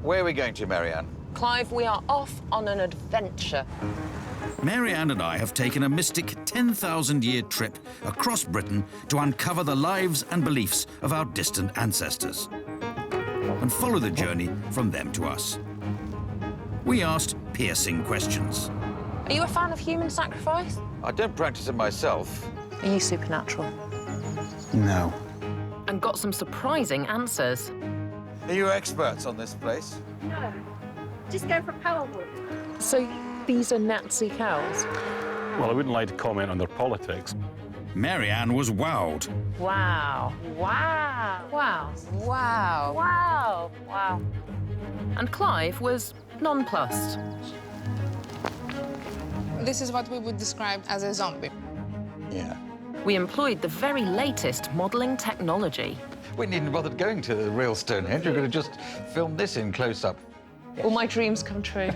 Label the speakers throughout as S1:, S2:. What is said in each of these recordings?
S1: Where are we going to, Marianne?
S2: Clive, we are off on an adventure.
S3: Marianne and I have taken a mystic 10,000-year trip across Britain to uncover the lives and beliefs of our distant ancestors and follow the journey from them to us. We asked piercing questions.
S2: Are you a fan of human sacrifice?
S1: I don't practice it myself.
S2: Are you supernatural?
S1: No.
S2: And got some surprising answers.
S1: Are you experts on this place?
S4: No. Just go for power wood.
S2: So these are Nazi cows?
S5: Well, I wouldn't like to comment on their politics.
S3: Marianne was wowed.
S2: Wow. Wow. Wow. Wow. Wow. Wow. And Clive was nonplussed.
S6: This is what we would describe as a zombie.
S1: Yeah.
S2: We employed the very latest modelling technology.
S1: We needn't bother going to the real Stonehenge. We're going to just film this in close-up.
S2: All my dreams come true.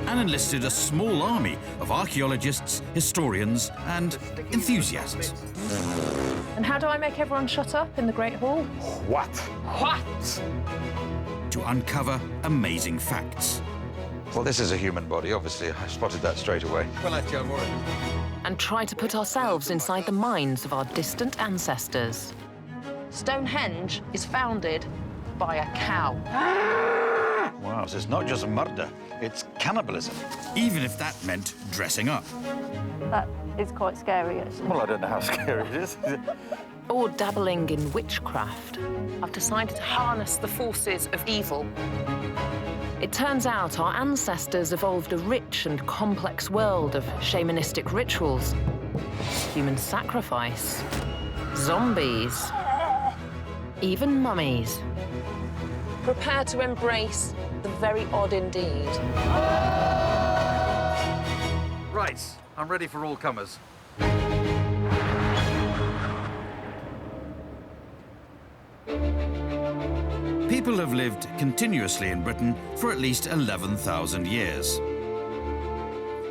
S3: And enlisted a small army of archaeologists, historians, and enthusiasts.
S2: And how do I make everyone shut up in the Great Hall?
S5: What?
S2: What?
S3: To uncover amazing facts.
S1: Well, this is a human body, obviously. I spotted that straight away. Well, actually, I'm worried.
S2: And try to put ourselves inside the minds of our distant ancestors. Stonehenge is founded by a cow.
S1: Wow, so it's not just murder, it's cannibalism.
S3: Even if that meant dressing up.
S4: That is quite scary, actually.
S1: Well, I don't know how scary it is.
S2: Or dabbling in witchcraft. I've decided to harness the forces of evil. It turns out our ancestors evolved a rich and complex world of shamanistic rituals, human sacrifice, zombies, even mummies. Prepare to embrace the very odd indeed.
S1: Right, I'm ready for all comers.
S3: People have lived continuously in Britain for at least 11,000 years.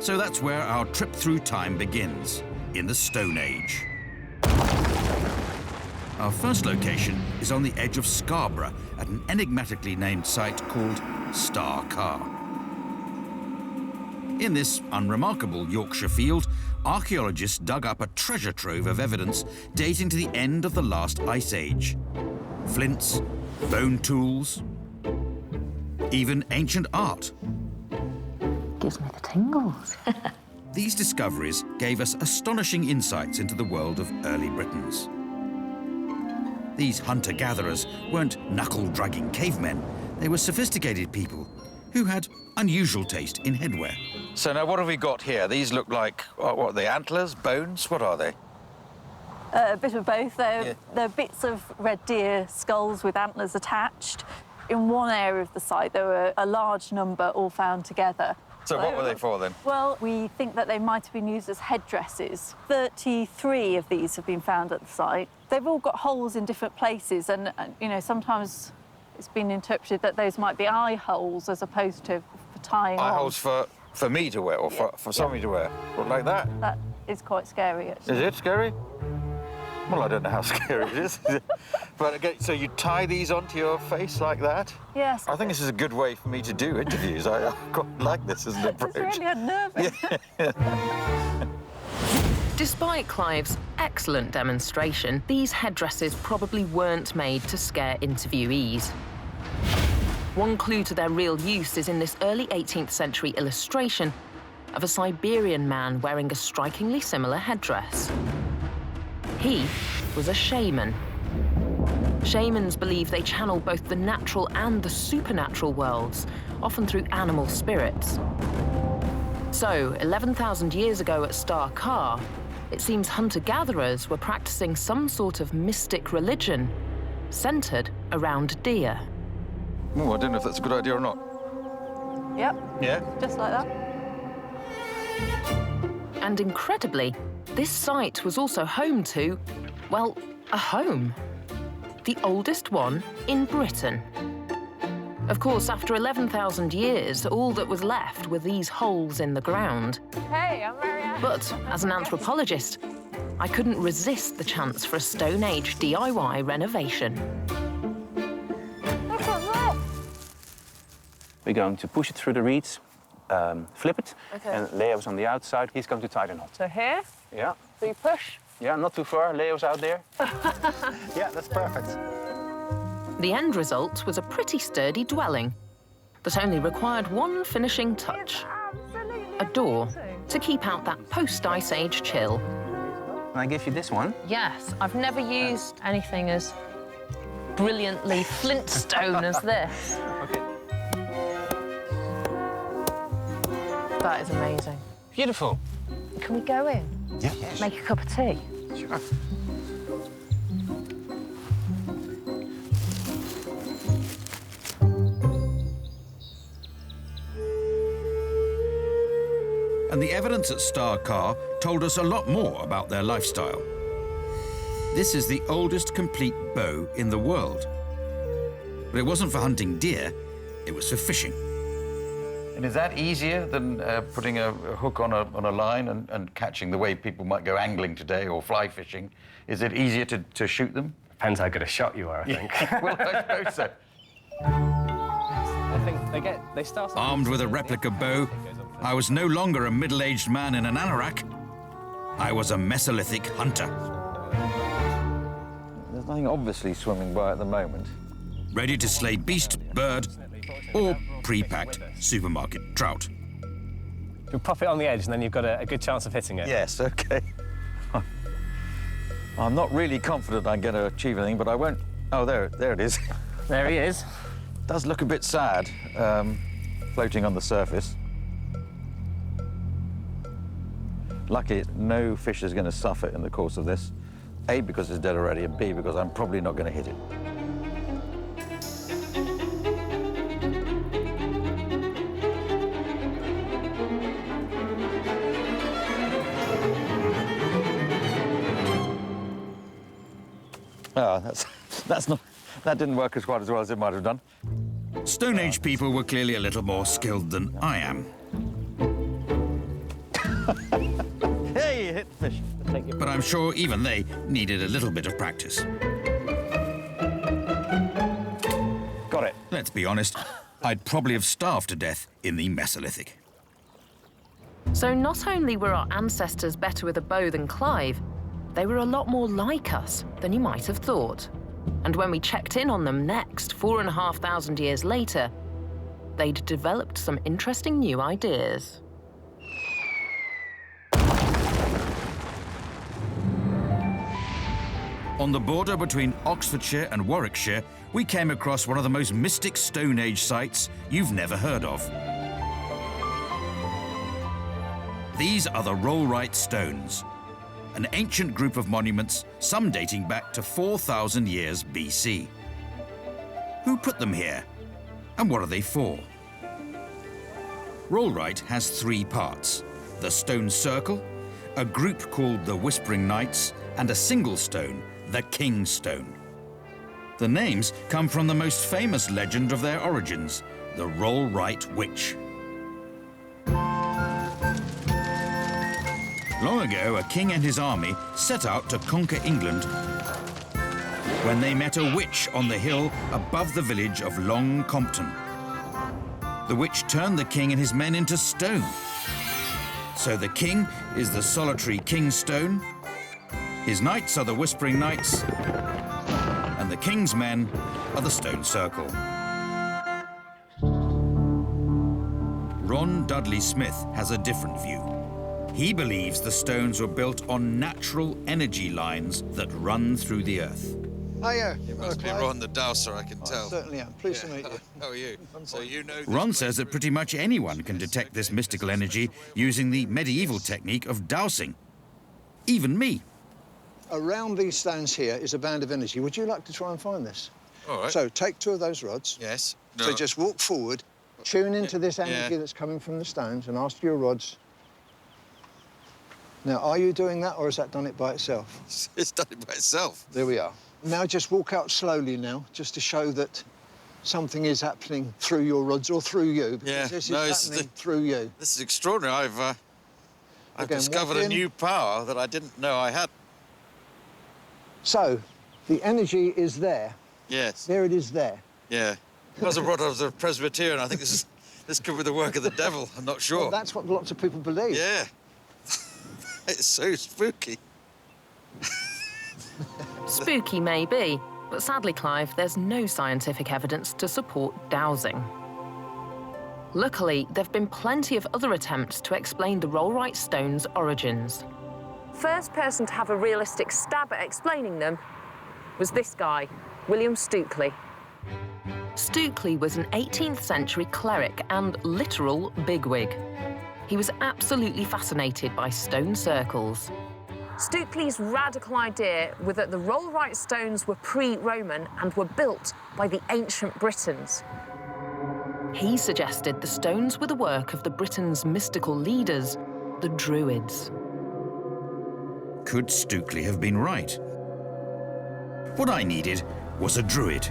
S3: So that's where our trip through time begins, in the Stone Age. Our first location is on the edge of Scarborough at an enigmatically named site called Star Car. In this unremarkable Yorkshire field, archaeologists dug up a treasure trove of evidence dating to the end of the last ice age. Flints, bone tools, even ancient art.
S2: Gives me the tingles.
S3: These discoveries gave us astonishing insights into the world of early Britons. These hunter-gatherers weren't knuckle-dragging cavemen. They were sophisticated people who had unusual taste in headwear.
S1: So now what have we got here? These look like, what are they, antlers, bones? What are they?
S4: A bit of both. They're bits of red deer skulls with antlers attached. In one area of the site, there were a large number all found together.
S1: So what were they for, then?
S4: Well, we think that they might have been used as headdresses. 33 of these have been found at the site. They've all got holes in different places, and you know, sometimes it's been interpreted that those might be eye holes as opposed to for tying on.
S1: Eye holes for me to wear, or for somebody to wear? What, like that?
S4: That is quite scary, actually.
S1: Is it scary? Well, I don't know how scary it is. But again, so you tie these onto your face like that?
S4: Yes.
S1: I think this is a good way for me to do interviews. I quite like this as an approach.
S4: It's really unnerving.
S1: Yeah.
S2: Despite Clive's excellent demonstration, these headdresses probably weren't made to scare interviewees. One clue to their real use is in this early 18th century illustration of a Siberian man wearing a strikingly similar headdress. He was a shaman. Shamans believe they channel both the natural and the supernatural worlds, often through animal spirits. So, 11,000 years ago at Star Car, it seems hunter-gatherers were practicing some sort of mystic religion centered around deer.
S1: Oh, I don't know if that's a good idea or not.
S4: Yep.
S1: Yeah?
S4: Just like that.
S2: And incredibly, this site was also home to, well, a home. The oldest one in Britain. Of course, after 11,000 years, all that was left were these holes in the ground.
S4: Hey, I'm Marianne.
S2: But as an anthropologist, I couldn't resist the chance for a Stone Age DIY renovation.
S4: Look at that.
S7: We're going to push it through the reeds, flip it,
S4: Okay.
S7: and Leo's on the outside. He's going to tie the knot.
S4: So here,
S7: Yeah.
S4: so you push.
S7: Yeah, not too far. Leo's out there. Yeah, that's perfect.
S2: The end result was a pretty sturdy dwelling that only required one finishing touch. A door to keep out that post-Ice Age chill.
S7: Can I give you this one?
S2: Yes, I've never used anything as brilliantly Flintstone as this.
S7: Okay.
S2: That is amazing.
S7: Beautiful.
S2: Can we go in?
S7: Yeah.
S2: Make a cup of tea?
S7: Sure.
S3: And the evidence at Star Car told us a lot more about their lifestyle. This is the oldest complete bow in the world. But it wasn't for hunting deer, it was for fishing.
S1: And is that easier than putting a hook on a line and catching the way people might go angling today or fly fishing? Is it easier to shoot them?
S8: Depends how good a shot you are, I think.
S1: Well, I suppose so.
S8: I think they start off
S3: Armed with a replica bow, I was no longer a middle-aged man in an anorak. I was a Mesolithic hunter,
S1: There's nothing obviously swimming by at the moment.
S3: ready to slay beast, bird, or pre-packed supermarket trout.
S8: You'll pop it on the edge and then you've got a good chance of hitting it.
S1: Yes, OK. I'm not really confident I'm going to achieve anything, but I won't... Oh, there it is.
S8: There he is.
S1: Does look a bit sad, floating on the surface. Lucky, no fish is going to suffer in the course of this. A, because it's dead already, and B, because I'm probably not going to hit it. Ah, that didn't work quite as well as it might have done.
S3: Stone Age people were clearly a little more skilled than I am.
S1: Hey, you hit the fish.
S3: But I'm sure even they needed a little bit of practice.
S7: Got it.
S3: Let's be honest, I'd probably have starved to death in the Mesolithic.
S2: So not only were our ancestors better with a bow than Clive, they were a lot more like us than you might have thought. And when we checked in on them next, 4,500 years later, they'd developed some interesting new ideas.
S3: On the border between Oxfordshire and Warwickshire, we came across one of the most mystic Stone Age sites you've never heard of. These are the Rollright Stones, an ancient group of monuments, some dating back to 4,000 years BC. Who put them here, and what are they for? Rollright has three parts: the stone circle, a group called the Whispering Knights, and a single stone, the King's Stone. The names come from the most famous legend of their origins, the Rollright Witch. Long ago, a king and his army set out to conquer England when they met a witch on the hill above the village of Long Compton. The witch turned the king and his men into stone. So the king is the solitary King's Stone, his knights are the Whispering Knights, and the king's men are the Stone Circle. Ron Dudley Smith has a different view. He believes the stones were built on natural energy lines that run through the earth.
S9: Hiya.
S10: You must be Ron the Dowser, I can
S9: I
S10: tell.
S9: certainly am. Pleased to meet you.
S10: How are you? So you know...
S3: Ron says that pretty much anyone can detect this mystical energy using the medieval technique of dowsing. Even me.
S9: Around these stones here is a band of energy. Would you like to try and find this?
S10: All right.
S9: So take two of those rods.
S10: Yes.
S9: So
S10: No.
S9: just walk forward, tune into this energy
S10: Yeah.
S9: that's coming from the stones and ask your rods. Now, are you doing that or has that done it by itself?
S10: It's done it by itself.
S9: There we are. Now just walk out slowly now, just to show that something is happening through your rods or through you. Because
S10: Yeah,
S9: this
S10: no,
S9: is
S10: it's
S9: happening through you.
S10: This is extraordinary. I've
S9: Again,
S10: discovered
S9: walk
S10: a
S9: in.
S10: new power that I didn't know I had.
S9: So, the energy is there.
S10: Yes.
S9: There it is there.
S10: Yeah. As a brother, I was a Presbyterian. I think this is This could be the work of the devil. I'm not sure.
S9: Well, that's what lots of people believe.
S10: Yeah. It's so spooky.
S2: Spooky maybe, but sadly, Clive, there's no scientific evidence to support dowsing. Luckily, there have been plenty of other attempts to explain the rollright stone's origins. First person to have a realistic stab at explaining them was this guy, William Stukely. Stukely was an 18th century cleric and literal bigwig. He was absolutely fascinated by stone circles. Stukely's radical idea was that the rollright stones were pre-Roman and were built by the ancient Britons. He suggested the stones were the work of the Britons' mystical leaders, the Druids.
S3: Could Stukely have been right? What I needed was a druid.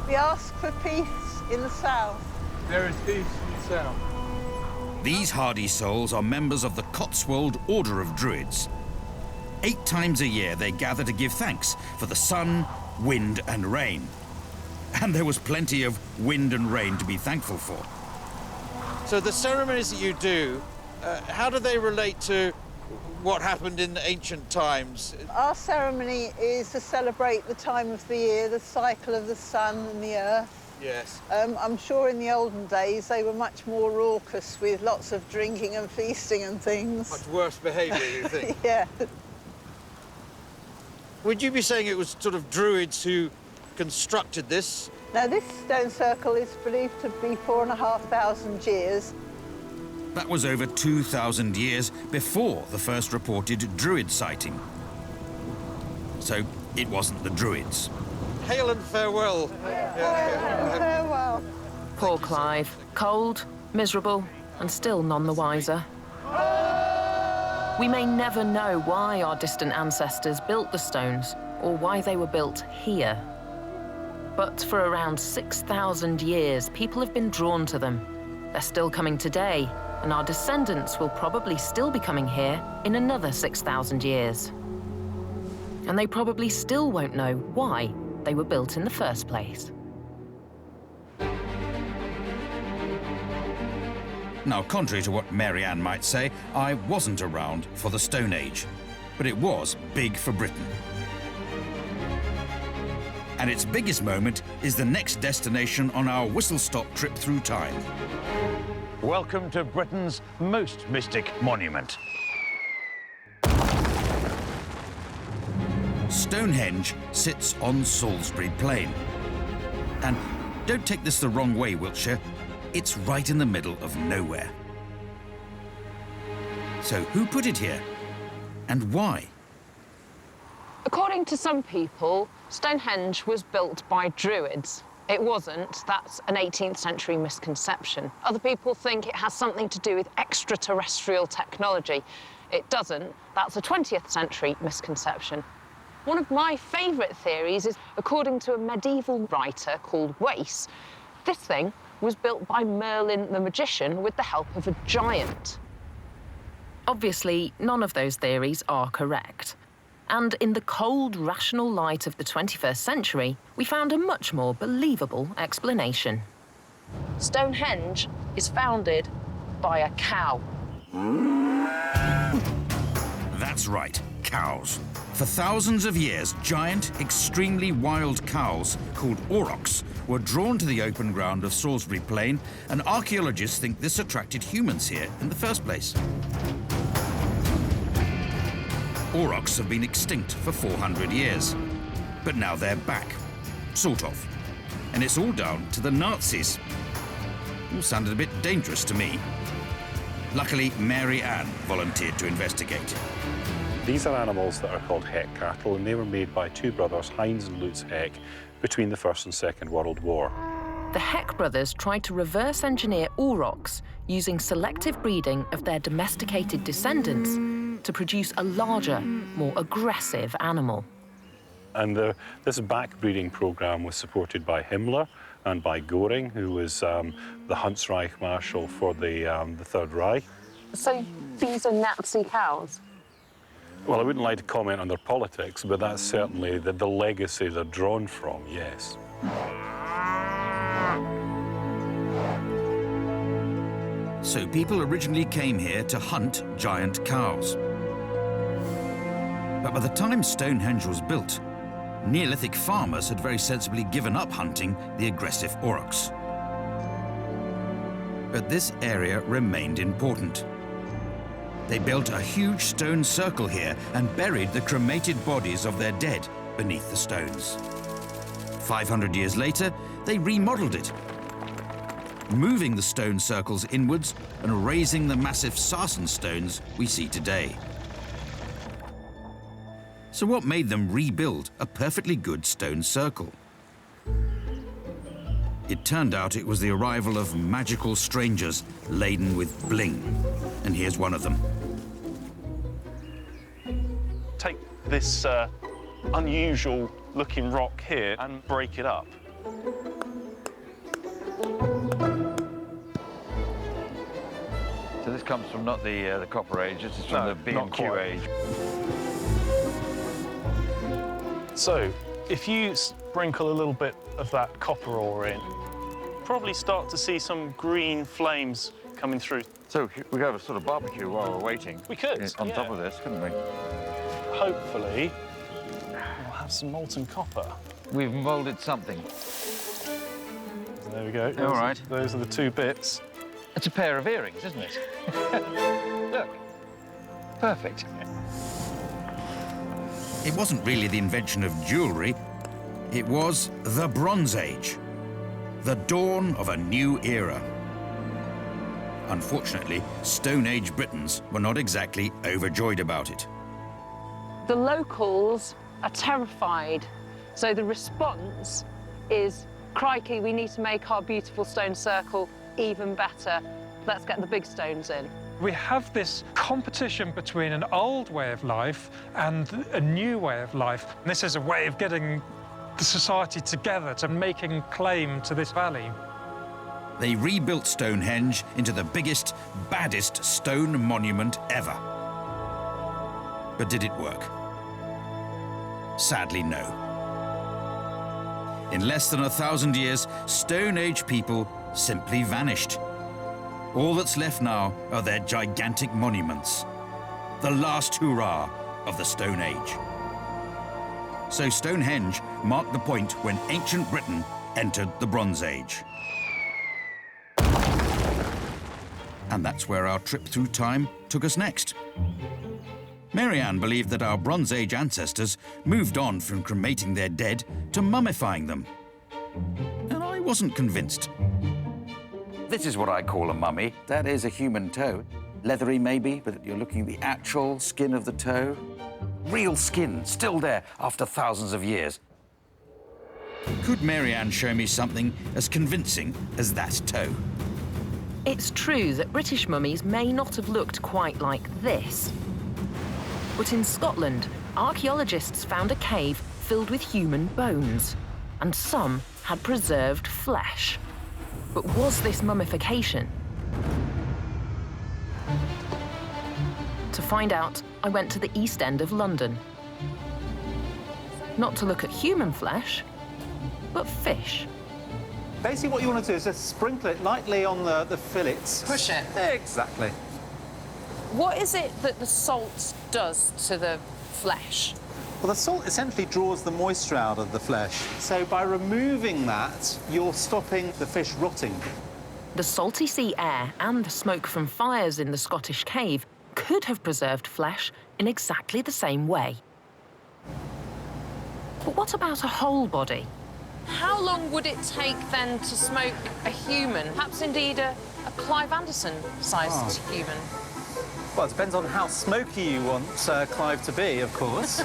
S11: We ask for peace in the south.
S12: There is peace in the south.
S3: These hardy souls are members of the Cotswold Order of Druids. 8 times a year they gather to give thanks for the sun, wind and rain. And there was plenty of wind and rain to be thankful for.
S10: So the ceremonies that you do, how do they relate to what happened in ancient times?
S11: Our ceremony is to celebrate the time of the year, the cycle of the sun and the earth.
S10: Yes.
S11: I'm sure in the olden days they were much more raucous with lots of drinking and feasting and things.
S10: Much worse behaviour, you think?
S11: Yeah.
S10: Would you be saying it was sort of Druids who constructed this?
S11: Now, this stone circle is believed to be 4,500 years.
S3: That was over 2,000 years before the first reported Druid sighting. So it wasn't the Druids.
S10: Hail and farewell.
S11: Farewell.
S2: Poor Clive, cold, miserable, and still none the wiser. We may never know why our distant ancestors built the stones or why they were built here. But for around 6,000 years, people have been drawn to them. They're still coming today, and our descendants will probably still be coming here in another 6,000 years. And they probably still won't know why they were built in the first place.
S3: Now, contrary to what Mary Ann might say, I wasn't around for the Stone Age, but it was big for Britain. And its biggest moment is the next destination on our whistle-stop trip through time.
S1: Welcome to Britain's most mystic monument.
S3: Stonehenge sits on Salisbury Plain. And don't take this the wrong way, Wiltshire, it's right in the middle of nowhere. So who put it here? And why?
S2: According to some people, Stonehenge was built by Druids. It wasn't. That's an 18th century misconception. Other people think it has something to do with extraterrestrial technology. It doesn't. That's a 20th century misconception. One of my favourite theories is, according to a medieval writer called Wace, this thing was built by Merlin the magician with the help of a giant. Obviously, none of those theories are correct. And in the cold, rational light of the 21st century, we found a much more believable explanation. Stonehenge is founded by a cow.
S3: That's right, cows. For thousands of years, giant, extremely wild cows called aurochs were drawn to the open ground of Salisbury Plain, and archaeologists think this attracted humans here in the first place. Aurochs have been extinct for 400 years, but now they're back, sort of. And it's all down to the Nazis. All sounded a bit dangerous to me. Luckily, Mary Ann volunteered to investigate.
S5: These are animals that are called Heck cattle, and they were made by 2 brothers, Heinz and Lutz Heck, between the First and Second World War.
S2: The Heck brothers tried to reverse engineer aurochs using selective breeding of their domesticated descendants to produce a larger, more aggressive animal.
S5: And this backbreeding program was supported by Himmler and by Göring, who was the Huntsreich Marshal for the Third Reich.
S2: So these are Nazi cows?
S5: Well, I wouldn't like to comment on their politics, but that's certainly the legacy they're drawn from, yes.
S3: So people originally came here to hunt giant cows. But by the time Stonehenge was built, Neolithic farmers had very sensibly given up hunting the aggressive aurochs. But this area remained important. They built a huge stone circle here and buried the cremated bodies of their dead beneath the stones. 500 years later, they remodeled it, moving the stone circles inwards and raising the massive sarsen stones we see today. So what made them rebuild a perfectly good stone circle? It turned out it was the arrival of magical strangers laden with bling. And here's one of them.
S5: Take this unusual looking rock here and break it up.
S1: So this comes from not the Copper Age, this is from the B&Q Age.
S5: So, if you sprinkle a little bit of that copper ore in, probably start to see some green flames coming through.
S1: So we could have a sort of barbecue while we're waiting.
S5: We could,
S1: on top of this, couldn't we?
S5: Hopefully, we'll have some molten copper.
S1: We've molded something.
S5: There we go.
S1: All right.
S5: Those are the two bits.
S1: It's a pair of earrings, isn't it? Look. Perfect.
S3: It wasn't really the invention of jewellery, it was the Bronze Age, the dawn of a new era. Unfortunately, Stone Age Britons were not exactly overjoyed about it.
S13: The locals are terrified, so the response is, crikey, we need to make our beautiful stone circle even better. Let's get the big stones in.
S12: We have this competition between an old way of life and a new way of life. And this is a way of getting the society together to making claim to this valley.
S3: They rebuilt Stonehenge into the biggest, baddest stone monument ever. But did it work? Sadly, no. In less than 1,000 years, Stone Age people simply vanished. All that's left now are their gigantic monuments, the last hurrah of the Stone Age. So Stonehenge marked the point when ancient Britain entered the Bronze Age. And that's where our trip through time took us next. Marianne believed that our Bronze Age ancestors moved on from cremating their dead to mummifying them. And I wasn't convinced.
S1: This is what I call a mummy. That is a human toe. Leathery, maybe, but you're looking at the actual skin of the toe. Real skin, still there after thousands of years.
S3: Could Marianne show me something as convincing as that toe?
S2: It's true that British mummies may not have looked quite like this. But in Scotland, archaeologists found a cave filled with human bones, and some had preserved flesh. But was this mummification? To find out, I went to the East End of London. Not to look at human flesh, but fish.
S14: Basically what you want to do is just sprinkle it lightly on the fillets.
S6: Push it.
S14: Exactly.
S13: What is it that the salt does to the flesh?
S14: Well, the salt essentially draws the moisture out of the flesh. So by removing that, you're stopping the fish rotting.
S2: The salty sea air and the smoke from fires in the Scottish cave could have preserved flesh in exactly the same way. But what about a whole body?
S13: How long would it take then to smoke a human? Perhaps indeed a Clive Anderson-sized human?
S14: Well, it depends on how smoky you want Clive to be, of course.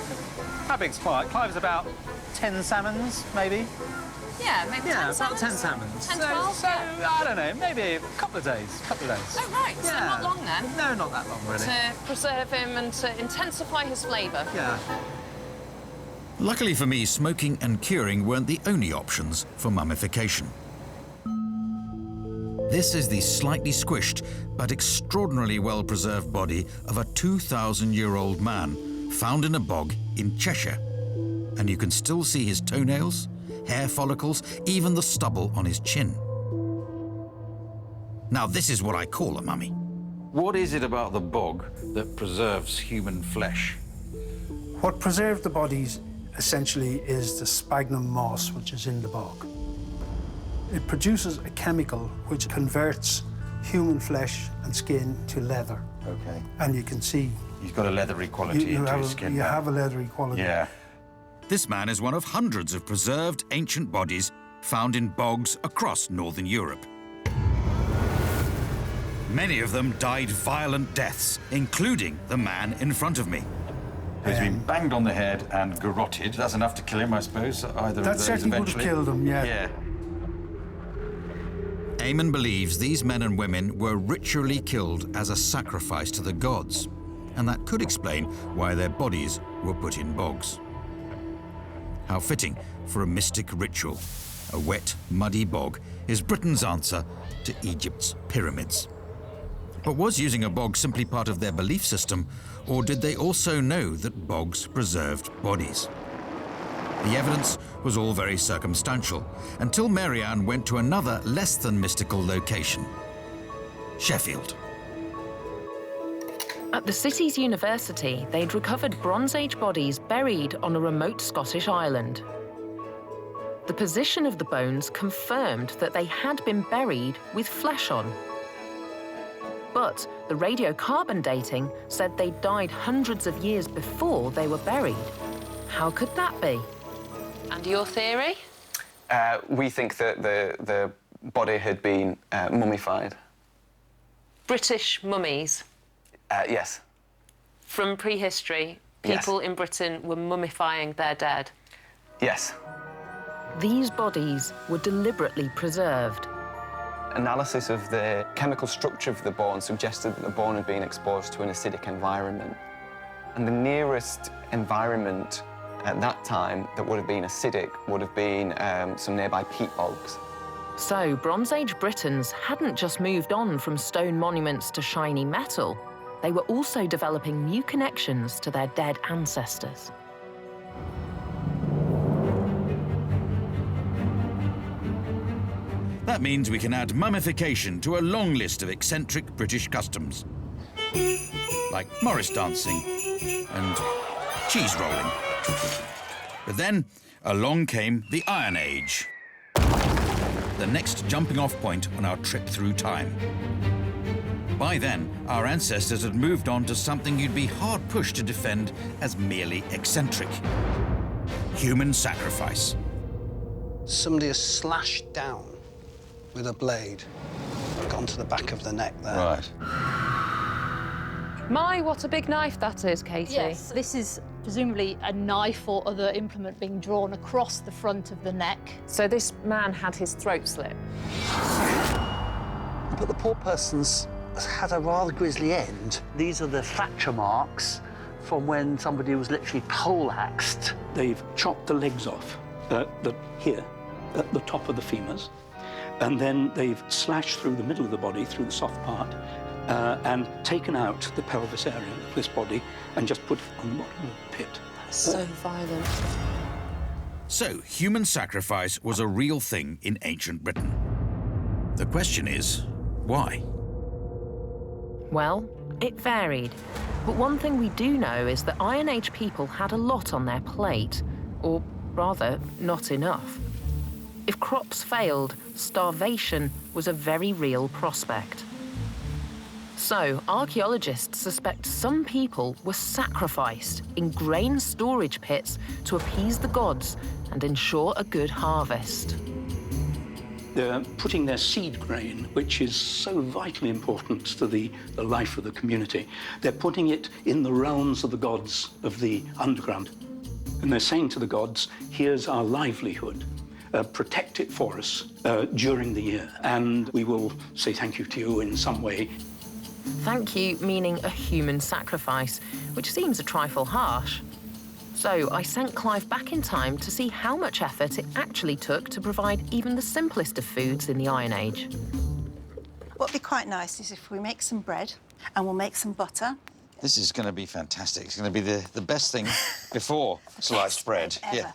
S14: How big's Clive? Clive's about 10 salmons, maybe.
S13: Yeah, maybe 10 salmons.
S14: About 10 salmons.
S13: 10, 12?
S14: So I don't know, maybe a couple of days.
S13: Oh, right, so not long then.
S14: No, not that long, really.
S13: To preserve him and to intensify his flavour.
S14: Yeah.
S3: Luckily for me, smoking and curing weren't the only options for mummification. This is the slightly squished but extraordinarily well-preserved body of a 2,000-year-old man found in a bog in Cheshire. And you can still see his toenails, hair follicles, even the stubble on his chin. Now, this is what I call a mummy.
S1: What is it about the bog that preserves human flesh?
S15: What preserved the bodies essentially is the sphagnum moss, which is in the bog. It produces a chemical which converts human flesh and skin to leather.
S1: Okay.
S15: And you can see...
S1: He's got a leathery quality into his skin.
S15: You
S1: now.
S15: have a leathery quality.
S1: Yeah.
S3: This man is one of hundreds of preserved ancient bodies found in bogs across northern Europe. Many of them died violent deaths, including the man in front of me.
S1: He's been banged on the head and garroted. That's enough to kill him, I suppose, either
S15: That
S1: of those
S15: certainly would have
S1: eventually.
S15: killed him, yeah.
S1: Yeah.
S3: Eamon believes these men and women were ritually killed as a sacrifice to the gods, and that could explain why their bodies were put in bogs. How fitting for a mystic ritual. A wet, muddy bog is Britain's answer to Egypt's pyramids. But was using a bog simply part of their belief system, or did they also know that bogs preserved bodies? The evidence was all very circumstantial, until Mary Ann went to another less than mystical location, Sheffield.
S2: At the city's university, they'd recovered Bronze Age bodies buried on a remote Scottish island. The position of the bones confirmed that they had been buried with flesh on. But the radiocarbon dating said they died hundreds of years before they were buried. How could that be?
S13: And your theory?
S16: We think that the body had been mummified.
S13: British mummies?
S16: Yes.
S13: From prehistory, people in Britain were mummifying their dead?
S16: Yes.
S2: These bodies were deliberately preserved.
S16: Analysis of the chemical structure of the bone suggested that the bone had been exposed to an acidic environment. And the nearest environment at that time that would have been acidic would have been some nearby peat bogs.
S2: So Bronze Age Britons hadn't just moved on from stone monuments to shiny metal. They were also developing new connections to their dead ancestors.
S3: That means we can add mummification to a long list of eccentric British customs, like Morris dancing and cheese rolling. But then, along came the Iron Age, the next jumping-off point on our trip through time. By then, our ancestors had moved on to something you'd be hard-pushed to defend as merely eccentric: human sacrifice.
S9: Somebody has slashed down with a blade, gone to the back of the neck there.
S1: Right.
S13: My, what a big knife that is, Katie.
S17: Yes, this is presumably a knife or other implement being drawn across the front of the neck.
S13: So this man had his throat slit.
S18: But the poor person's had a rather grisly end. These are the fracture marks from when somebody was literally poleaxed.
S19: They've chopped the legs off here, at the top of the femurs, and then they've slashed through the middle of the body, through the soft part, and taken out the pelvis area of this body and just put it on the bottom of the pit.
S13: That's so violent.
S3: So, human sacrifice was a real thing in ancient Britain. The question is, why?
S2: Well, it varied. But one thing we do know is that Iron Age people had a lot on their plate, or rather, not enough. If crops failed, starvation was a very real prospect. So, archaeologists suspect some people were sacrificed in grain storage pits to appease the gods and ensure a good harvest.
S19: They're putting their seed grain, which is so vitally important to the life of the community, they're putting it in the realms of the gods of the underground. And they're saying to the gods, here's our livelihood. Protect it for us during the year, and we will say thank you to you in some way.
S2: Thank you meaning a human sacrifice, which seems a trifle harsh. So I sent Clive back in time to see how much effort it actually took to provide even the simplest of foods in the Iron Age.
S20: What would be quite nice is if we make some bread and we'll make some butter.
S1: This is going to be fantastic. It's going to be the best thing before sliced bread.
S20: Ever.
S1: Yeah.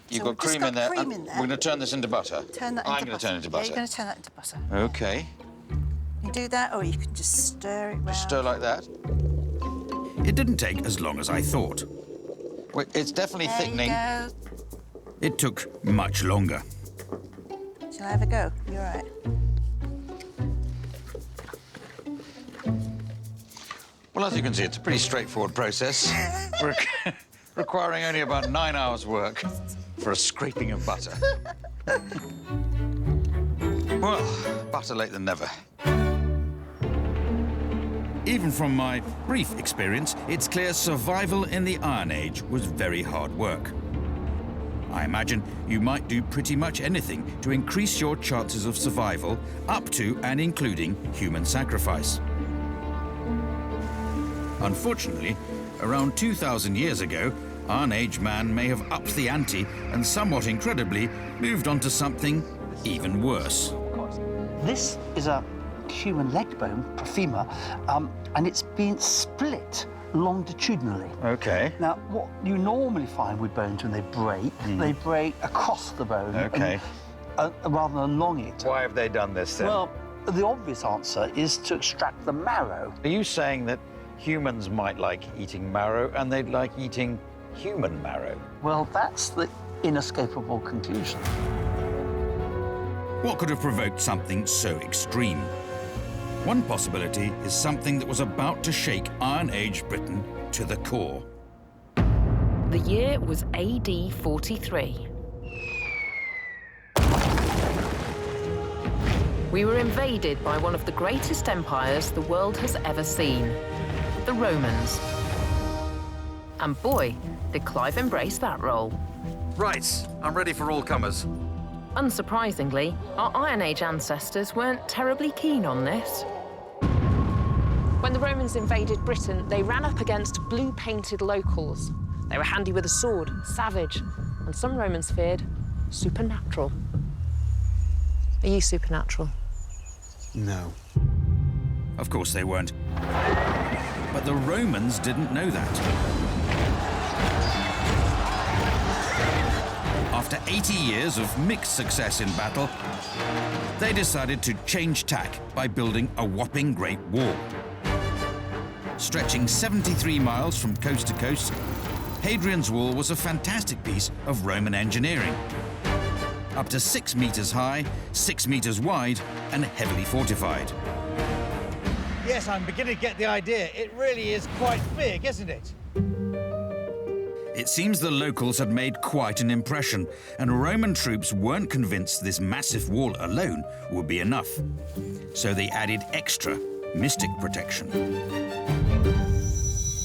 S10: You've
S20: So
S10: got
S20: we've just
S10: cream
S20: got
S10: in there.
S20: cream
S10: and
S20: in there.
S10: We're going to turn this into butter.
S20: Turn that
S10: I'm
S20: into
S10: going to turn it into
S20: Yeah,
S10: butter.
S20: you're going to turn that into butter.
S10: OK.
S20: You do that, or you can just stir it round.
S10: Just stir like that.
S3: It didn't take as long as I thought.
S10: Well, it's definitely
S20: There
S10: thickening.
S20: You
S3: It took much longer.
S20: go. Shall I have a go? You're right.
S10: Well, as you can see, it's a pretty straightforward process, requiring only about 9 hours' work for a scraping of butter. Well, better late than never.
S3: Even from my brief experience, it's clear survival in the Iron Age was very hard work. I imagine you might do pretty much anything to increase your chances of survival, up to and including human sacrifice. Unfortunately, around 2,000 years ago, Iron Age man may have upped the ante and somewhat incredibly moved on to something even worse.
S18: This is a human leg bone, femur, and it's been split longitudinally.
S10: OK.
S18: Now, what you normally find with bones when they break across the bone
S10: OK.
S18: rather than along it.
S10: Why have they done this, then?
S18: Well, the obvious answer is to extract the marrow.
S10: Are you saying that humans might like eating marrow and they'd like eating human marrow?
S18: Well, that's the inescapable conclusion.
S3: What could have provoked something so extreme? One possibility is something that was about to shake Iron Age Britain to the core.
S2: The year was AD 43. We were invaded by one of the greatest empires the world has ever seen, the Romans. And boy, did Clive embrace that role.
S1: Right, I'm ready for all comers.
S2: Unsurprisingly, our Iron Age ancestors weren't terribly keen on this.
S13: When the Romans invaded Britain, they ran up against blue-painted locals. They were handy with a sword, savage, and some Romans feared supernatural. Are you supernatural?
S3: No. Of course they weren't. But the Romans didn't know that. After 80 years of mixed success in battle, they decided to change tack by building a whopping great wall. Stretching 73 miles from coast to coast, Hadrian's Wall was a fantastic piece of Roman engineering. Up to 6 meters high, 6 meters wide, and heavily fortified.
S10: Yes, I'm beginning to get the idea. It really is quite big, isn't it?
S3: It seems the locals had made quite an impression, and Roman troops weren't convinced this massive wall alone would be enough. So they added extra mystic protection.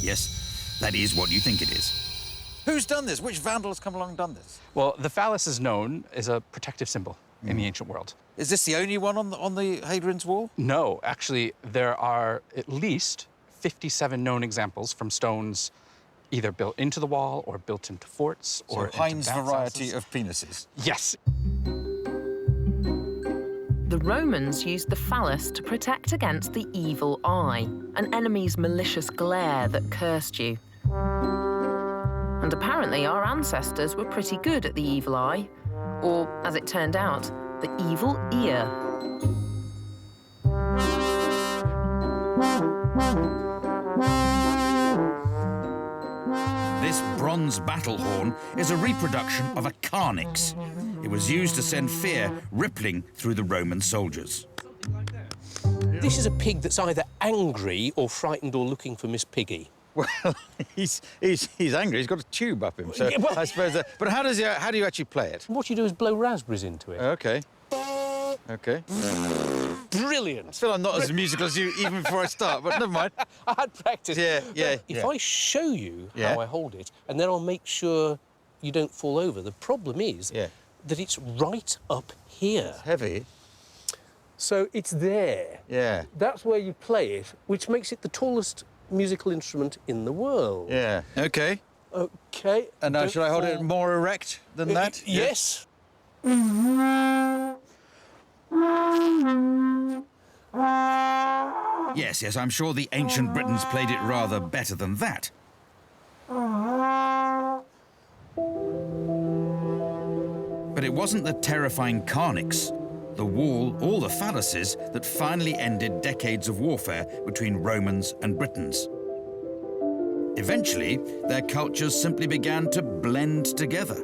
S3: Yes, that is what you think it is.
S10: Who's done this? Which vandal has come along and done this?
S21: Well, the phallus is known as a protective symbol in the ancient world.
S10: Is this the only one on the Hadrian's Wall?
S21: No, actually, there are at least 57 known examples from stones either built into the wall or built into forts or into
S10: Heinz
S21: bathhouses.
S10: variety of penises.
S21: Yes.
S2: The Romans used the phallus to protect against the evil eye, an enemy's malicious glare that cursed you. And apparently our ancestors were pretty good at the evil eye, or, as it turned out, the evil ear.
S3: This bronze battle horn is a reproduction of a carnix. It was used to send fear rippling through the Roman soldiers.
S22: This is a pig that's either angry or frightened or looking for Miss Piggy.
S10: Well, he's angry. He's got a tube up him, so
S22: Yeah, well-
S10: I suppose that... But how do you actually play it?
S22: What you do is blow raspberries into it.
S10: OK. OK.
S22: Brilliant.
S10: I feel I'm not as musical as you even before I start, but never mind.
S22: I had practice.
S10: Yeah, yeah,
S22: If
S10: yeah.
S22: I show you
S10: Yeah.
S22: how I hold it, and then I'll make sure you don't fall over, the problem is that it's right up here.
S10: It's heavy.
S22: So it's there.
S10: Yeah.
S22: That's where you play it, which makes it the tallest musical instrument in the world.
S10: Yeah. OK.
S22: OK.
S10: And now
S22: Don't
S10: should I hold it
S22: fall.
S10: more erect than that?
S22: Yes.
S3: Yes, I'm sure the ancient Britons played it rather better than that. wasn't the terrifying Carnix, the wall, or the fallacies that finally ended decades of warfare between Romans and Britons. Eventually, their cultures simply began to blend together.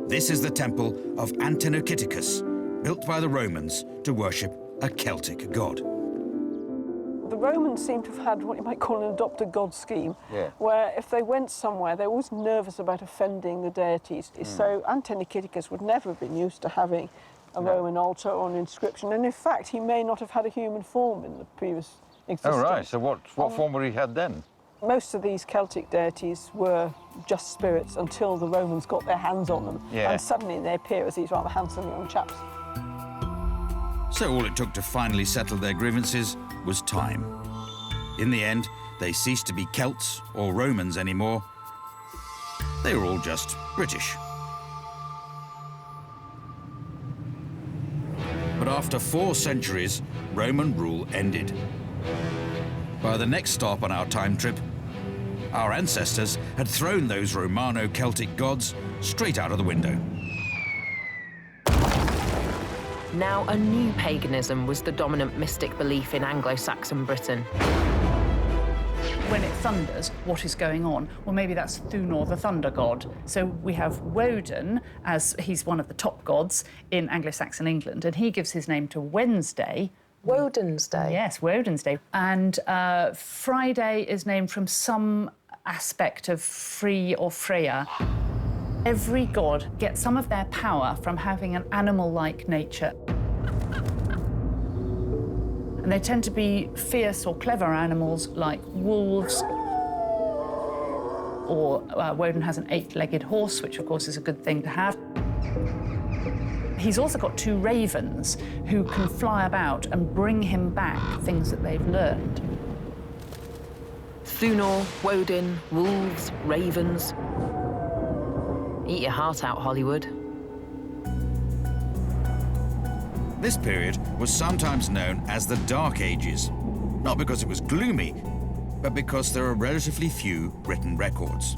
S3: This is the temple of Antenokiticus, built by the Romans to worship a Celtic god.
S4: The Romans seem to have had what you might call an adopted god scheme, where if they went somewhere, they were always nervous about offending the deities. So Antenokiticus would never have been used to having a Roman altar or an inscription, and in fact, he may not have had a human form in the previous existence.
S10: Oh, right. So what form would he had then?
S4: Most of these Celtic deities were just spirits until the Romans got their hands on them, and suddenly they appear as these rather handsome young chaps.
S3: So all it took to finally settle their grievances was time. In the end, they ceased to be Celts or Romans anymore. They were all just British. But after 4 centuries, Roman rule ended. By the next stop on our time trip, our ancestors had thrown those Romano-Celtic gods straight out of the window.
S2: Now a new paganism was the dominant mystic belief in Anglo-Saxon Britain.
S8: When it thunders, what is going on? Well, maybe that's Thunor, the thunder god. So we have Woden, as he's one of the top gods in Anglo-Saxon England, and he gives his name to Wednesday.
S2: Woden's Day?
S8: Yes, Woden's Day. And Friday is named from some aspect of Free or Freya. Every god gets some of their power from having an animal-like nature. And they tend to be fierce or clever animals like wolves, or Woden has an 8-legged horse, which of course is a good thing to have. He's also got 2 ravens who can fly about and bring him back things that they've learned.
S2: Thunor, Woden, wolves, ravens. Eat your heart out, Hollywood.
S3: This period was sometimes known as the Dark Ages, not because it was gloomy, but because there are relatively few written records.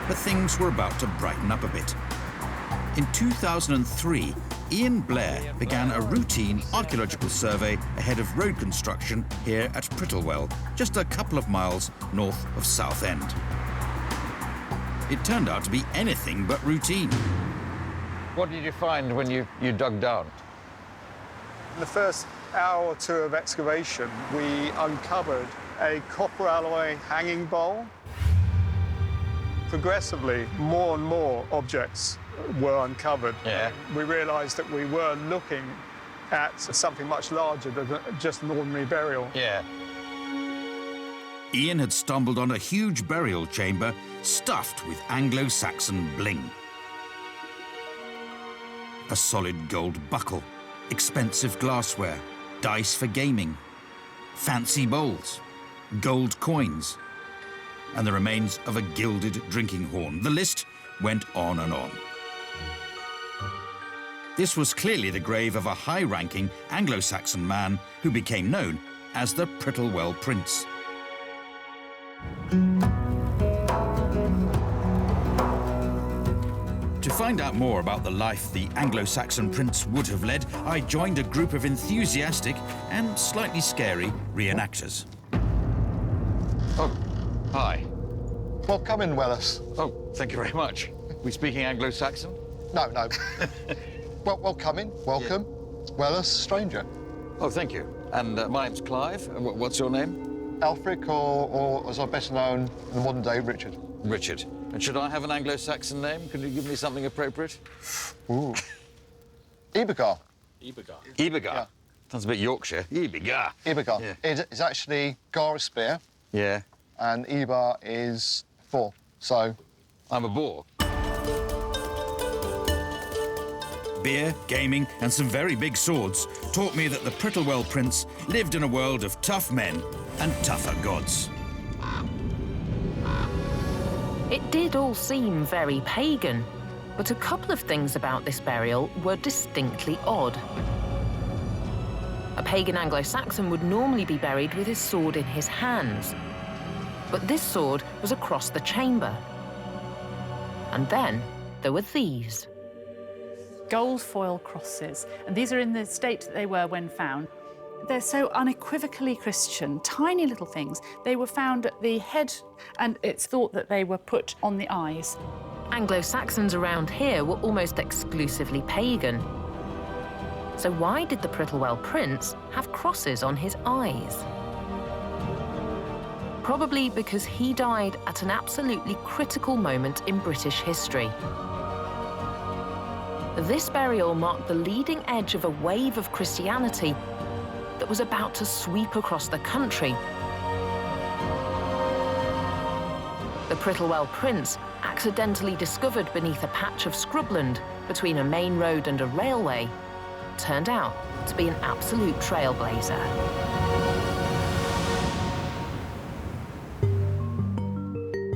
S3: But things were about to brighten up a bit. In 2003, Ian Blair began a routine archaeological survey ahead of road construction here at Prittlewell, just a couple of miles north of Southend. It turned out to be anything but routine.
S10: What did you find when you dug down?
S9: In the first hour or 2 of excavation, we uncovered a copper alloy hanging bowl. Progressively, more and more objects were uncovered. We realised that we were looking at something much larger than just an ordinary burial.
S3: Ian had stumbled on a huge burial chamber stuffed with Anglo-Saxon bling. A solid gold buckle, expensive glassware, dice for gaming, fancy bowls, gold coins, and the remains of a gilded drinking horn. The list went on and on. This was clearly the grave of a high-ranking Anglo-Saxon man who became known as the Prittlewell Prince. To find out more about the life the Anglo-Saxon prince would have led, I joined a group of enthusiastic and slightly scary reenactors.
S10: Oh, hi.
S23: Well, come in, Wellis.
S10: Oh, thank you very much. We speaking Anglo-Saxon?
S23: No. Well, come in. Welcome. Wellis, stranger.
S10: Oh, thank you. And my name's Clive. What's your name?
S23: Alfric, or as I'm better known in the modern day, Richard.
S10: Richard. And should I have an Anglo-Saxon name? Can you give me something appropriate?
S23: Ooh. Ibergar.
S10: Ibergar? Yeah. Sounds a bit Yorkshire. Ibergar.
S23: Ibergar.
S10: Yeah.
S23: It's actually Gar is spear.
S10: Yeah.
S23: And Iber is 4. So...
S10: I'm a boar.
S3: Beer, gaming, and some very big swords taught me that the Prittlewell Prince lived in a world of tough men and tougher gods.
S2: It did all seem very pagan, but a couple of things about this burial were distinctly odd. A pagan Anglo-Saxon would normally be buried with his sword in his hands, but this sword was across the chamber. And then there were these.
S8: gold foil crosses, and these are in the state that they were when found. They're so unequivocally Christian, tiny little things. They were found at the head, and it's thought that they were put on the eyes.
S2: Anglo-Saxons around here were almost exclusively pagan. So why did the Prittlewell prince have crosses on his eyes? Probably because he died at an absolutely critical moment in British history. This burial marked the leading edge of a wave of Christianity that was about to sweep across the country. The Prittlewell prince, accidentally discovered beneath a patch of scrubland between a main road and a railway, turned out to be an absolute trailblazer.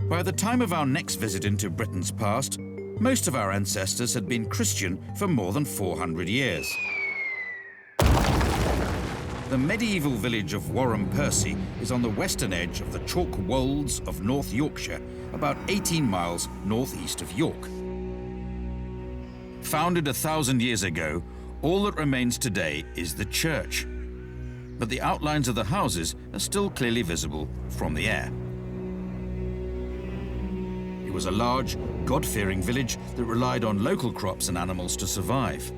S3: By the time of our next visit into Britain's past, most of our ancestors had been Christian for more than 400 years. The medieval village of Warham Percy is on the western edge of the chalk wolds of North Yorkshire, about 18 miles northeast of York. Founded 1,000 years ago, all that remains today is the church. But the outlines of the houses are still clearly visible from the air. It was a large, God-fearing village that relied on local crops and animals to survive.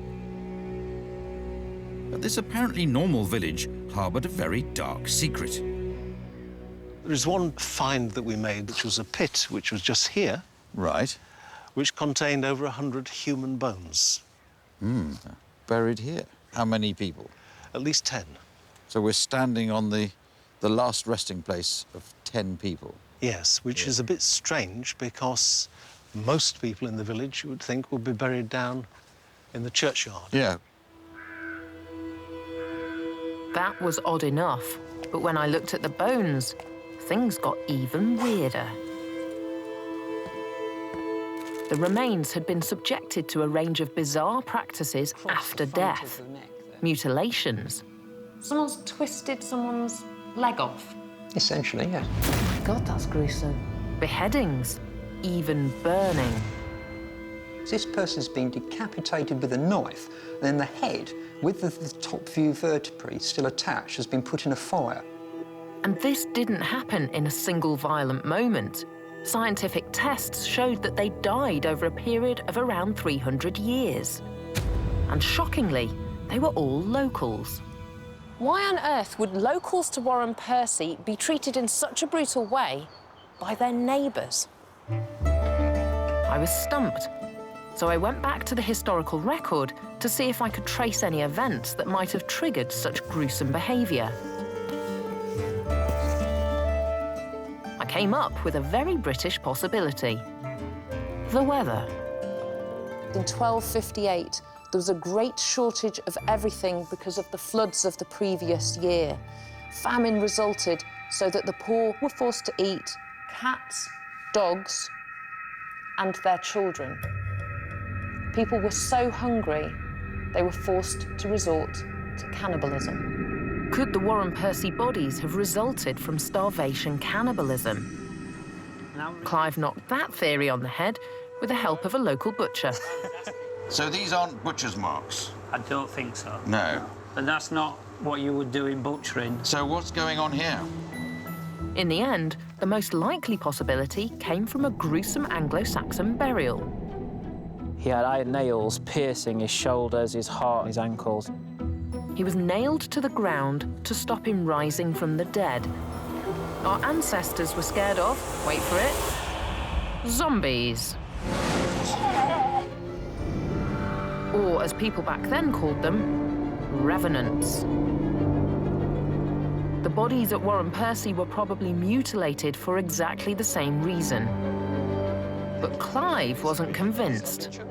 S3: But this apparently normal village harboured a very dark secret.
S5: There is one find that we made, which was a pit, which was just here.
S10: Right.
S5: Which contained over 100 human bones.
S10: Buried here. How many people?
S5: At least 10.
S10: So we're standing on the last resting place of 10 people.
S5: Yes, which is a bit strange because most people in the village, you would think, would be buried down in the churchyard.
S10: Yeah.
S2: That was odd enough, but when I looked at the bones, things got even weirder. The remains had been subjected to a range of bizarre practices after death. Mutilations. Someone's twisted someone's leg off.
S7: Essentially, yeah.
S2: God, that's gruesome. Beheadings, even burning.
S7: This person's been decapitated with a knife, and then the head, with the top few vertebrae still attached, has been put in a fire.
S2: And this didn't happen in a single violent moment. Scientific tests showed that they died over a period of around 300 years. And shockingly, they were all locals.
S11: Why on earth would locals to Warham Percy be treated in such a brutal way by their neighbours?
S2: I was stumped, so I went back to the historical record to see if I could trace any events that might have triggered such gruesome behaviour. I came up with a very British possibility: the weather.
S11: In 1258, there was a great shortage of everything because of the floods of the previous year. Famine resulted so that the poor were forced to eat cats, dogs, and their children. People were so hungry, they were forced to resort to cannibalism.
S2: Could the Warham Percy bodies have resulted from starvation cannibalism? Clive knocked that theory on the head with the help of a local butcher.
S10: So these aren't butcher's marks?
S24: I don't think so.
S10: No.
S24: But that's not what you would do in butchering.
S10: So what's going on here?
S2: In the end, the most likely possibility came from a gruesome Anglo-Saxon burial.
S24: He had iron nails piercing his shoulders, his heart, his ankles.
S2: He was nailed to the ground to stop him rising from the dead. Our ancestors were scared of, wait for it, zombies. Or, as people back then called them, revenants. The bodies at Warham Percy were probably mutilated for exactly the same reason. But Clive wasn't convinced.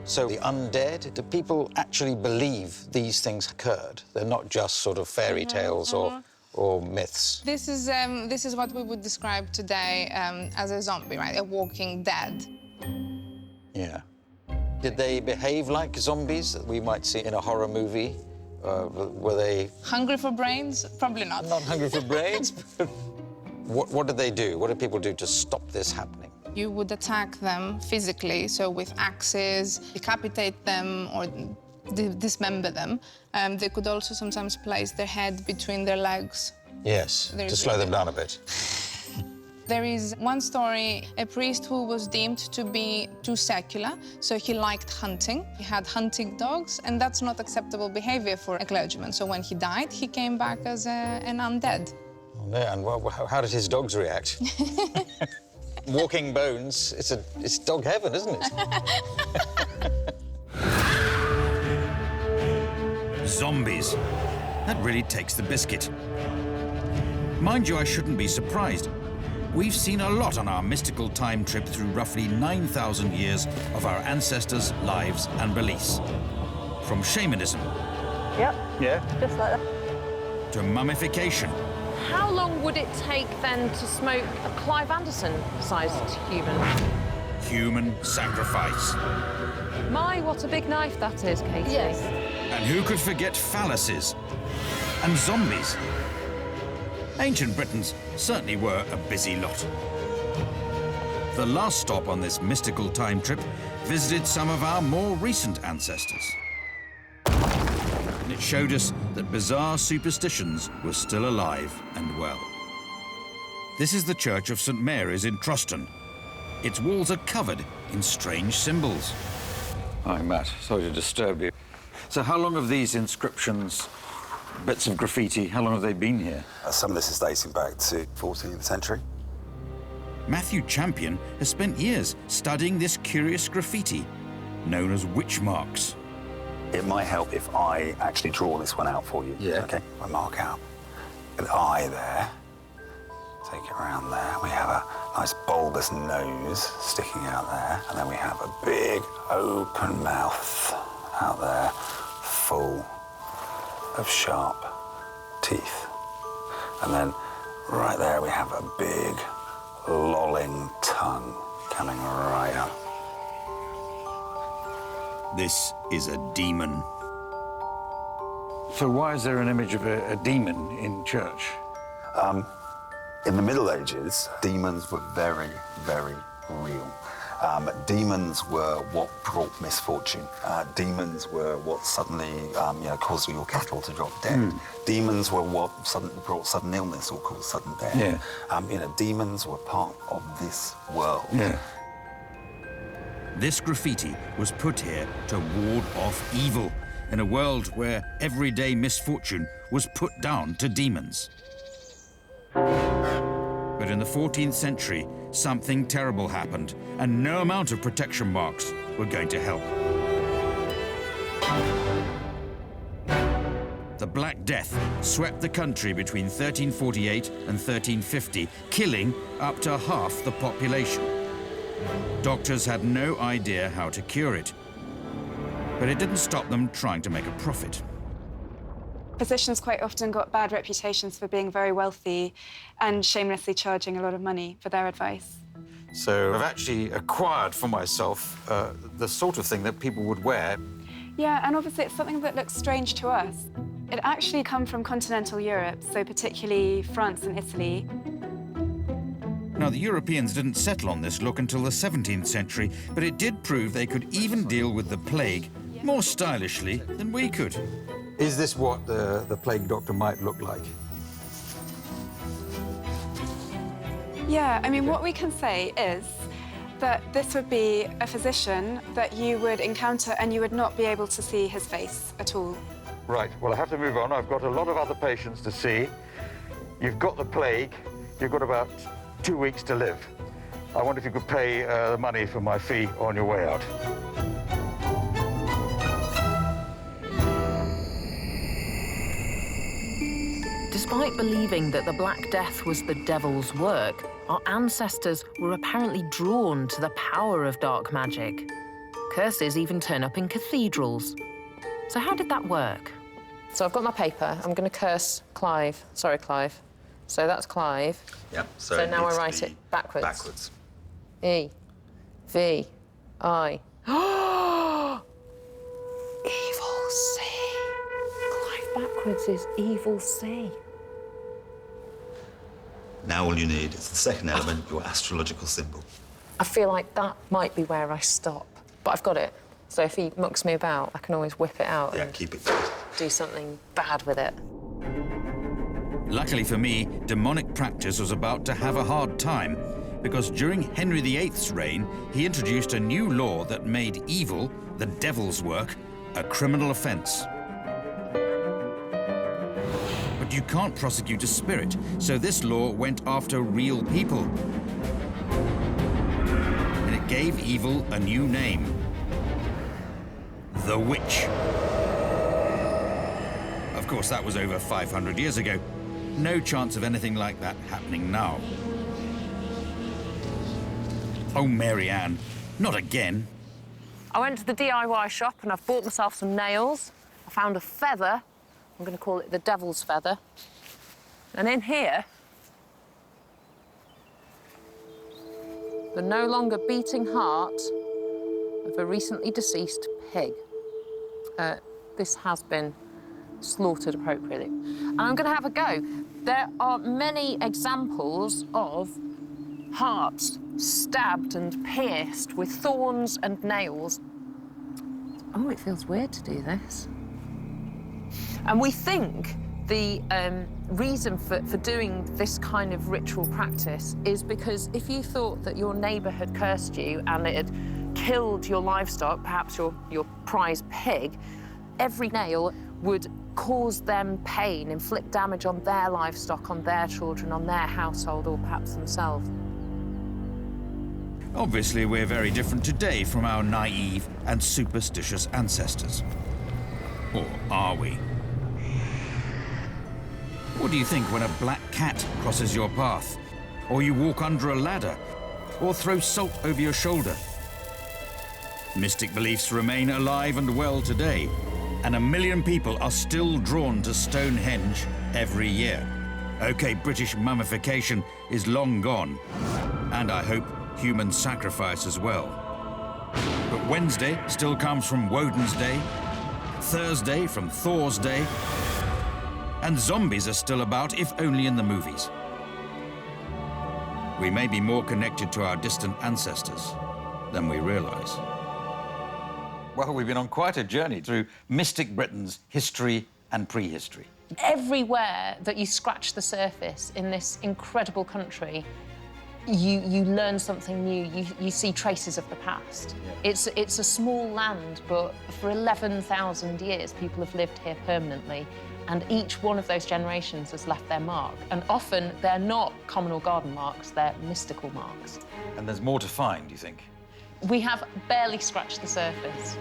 S10: So the undead, do people actually believe these things occurred? They're not just sort of fairy tales or myths?
S6: This is what we would describe today as a zombie, right? A walking dead.
S10: Yeah. Did they behave like zombies that we might see in a horror movie? Were they...
S6: Hungry for brains? Probably not.
S10: Not hungry for brains? What did they do? What did people do to stop this happening?
S6: You would attack them physically, so with axes, decapitate them or dismember them. They could also sometimes place their head between their legs.
S10: Yes, to slow them down a bit.
S6: There is one story, a priest who was deemed to be too secular, so he liked hunting. He had hunting dogs, and that's not acceptable behavior for a clergyman. So when he died, he came back as an undead.
S10: Oh, yeah, and how did his dogs react? Walking bones, it's dog heaven, isn't it?
S3: Zombies. That really takes the biscuit. Mind you, I shouldn't be surprised. We've seen a lot on our mystical time trip through roughly 9,000 years of our ancestors' lives and beliefs. From shamanism.
S4: Yep.
S10: Yeah.
S4: Just like that.
S3: To mummification.
S2: How long would it take then to smoke a Clive Anderson-sized human?
S3: Human sacrifice.
S2: My, what a big knife that is, Katie.
S17: Yes.
S3: And who could forget phalluses? And zombies. Ancient Britons certainly were a busy lot. The last stop on this mystical time trip visited some of our more recent ancestors. And it showed us that bizarre superstitions were still alive and well. This is the Church of St. Mary's in Truston. Its walls are covered in strange symbols.
S1: Hi, Matt. Sorry to disturb you. So how long have these inscriptions, bits of graffiti, how long have they been here?
S12: Some of this is dating back to 14th century.
S3: Matthew Champion has spent years studying this curious graffiti, known as witch marks.
S12: It might help if I actually draw this one out for you.
S1: Yeah.
S12: OK, I mark out an eye there. Take it around there. We have a nice bulbous nose sticking out there. And then we have a big open mouth out there, full of sharp teeth. And then right there we have a big lolling tongue coming right up.
S3: This is a demon.
S1: So why is there an image of a demon in church?
S12: In the Middle Ages, demons were very, very real. Demons were what brought misfortune. Demons were what suddenly caused your cattle to drop dead. Demons were what brought sudden illness or caused sudden death.
S1: Yeah.
S12: Demons were part of this world.
S1: Yeah.
S3: This graffiti was put here to ward off evil in a world where everyday misfortune was put down to demons. But in the 14th century, something terrible happened, and no amount of protection marks were going to help. The Black Death swept the country between 1348 and 1350, killing up to half the population. Doctors had no idea how to cure it, but it didn't stop them trying to make a profit.
S14: Physicians quite often got bad reputations for being very wealthy and shamelessly charging a lot of money for their advice.
S1: So I've actually acquired for myself the sort of thing that people would wear.
S14: Yeah, and obviously it's something that looks strange to us. It actually comes from continental Europe, so particularly France and Italy.
S3: Now, the Europeans didn't settle on this look until the 17th century, but it did prove they could even deal with the plague more stylishly than we could.
S1: Is this what the plague doctor might look like?
S14: Yeah, I mean, what we can say is that this would be a physician that you would encounter and you would not be able to see his face at all.
S1: Right, well, I have to move on. I've got a lot of other patients to see. You've got the plague. You've got about 2 weeks to live. I wonder if you could pay the money for my fee on your way out.
S2: Despite believing that the Black Death was the devil's work, our ancestors were apparently drawn to the power of dark magic. Curses even turn up in cathedrals. So how did that work?
S11: So I've got my paper. I'm going to curse Clive. Sorry, Clive. So that's Clive.
S12: Yep.
S11: So now I write it backwards.
S12: Backwards.
S11: E, V, I. Evil C. Clive backwards is evil C.
S12: Now all you need is the second element, your astrological symbol.
S11: I feel like that might be where I stop. But I've got it. So if he mucks me about, I can always whip it out and
S12: keep it.
S11: do something bad with it.
S3: Luckily for me, demonic practice was about to have a hard time, because during Henry VIII's reign, he introduced a new law that made evil, the devil's work, a criminal offence. But you can't prosecute a spirit, so this law went after real people. And it gave evil a new name: the witch. Of course, that was over 500 years ago. No chance of anything like that happening now. Oh, Mary Ann, not again.
S2: I went to the DIY shop and I've bought myself some nails. I found a feather. I'm going to call it the devil's feather. And in here, the no longer beating heart of a recently deceased pig. This has been slaughtered appropriately. And I'm going to have a go. There are many examples of hearts stabbed and pierced with thorns and nails. Oh, it feels weird to do this. And we think the reason for doing this kind of ritual practice is because if you thought that your neighbour had cursed you and it had killed your livestock, perhaps your prize pig, every nail would cause them pain, inflict damage on their livestock, on their children, on their household, or perhaps themselves.
S3: Obviously, we're very different today from our naive and superstitious ancestors. Or are we? What do you think when a black cat crosses your path? Or you walk under a ladder? Or throw salt over your shoulder? Mystic beliefs remain alive and well today, and 1 million people are still drawn to Stonehenge every year. OK, British mummification is long gone, and I hope human sacrifice as well. But Wednesday still comes from Woden's Day, Thursday from Thor's Day, and zombies are still about, if only in the movies. We may be more connected to our distant ancestors than we realise.
S1: Well, we've been on quite a journey through mystic Britain's history and prehistory.
S2: Everywhere that you scratch the surface in this incredible country, you learn something new. You see traces of the past. Yeah. It's a small land, but for 11,000 years, people have lived here permanently, and each one of those generations has left their mark. And often, they're not common or garden marks, they're mystical marks.
S1: And there's more to find, you think?
S2: We have barely scratched the surface.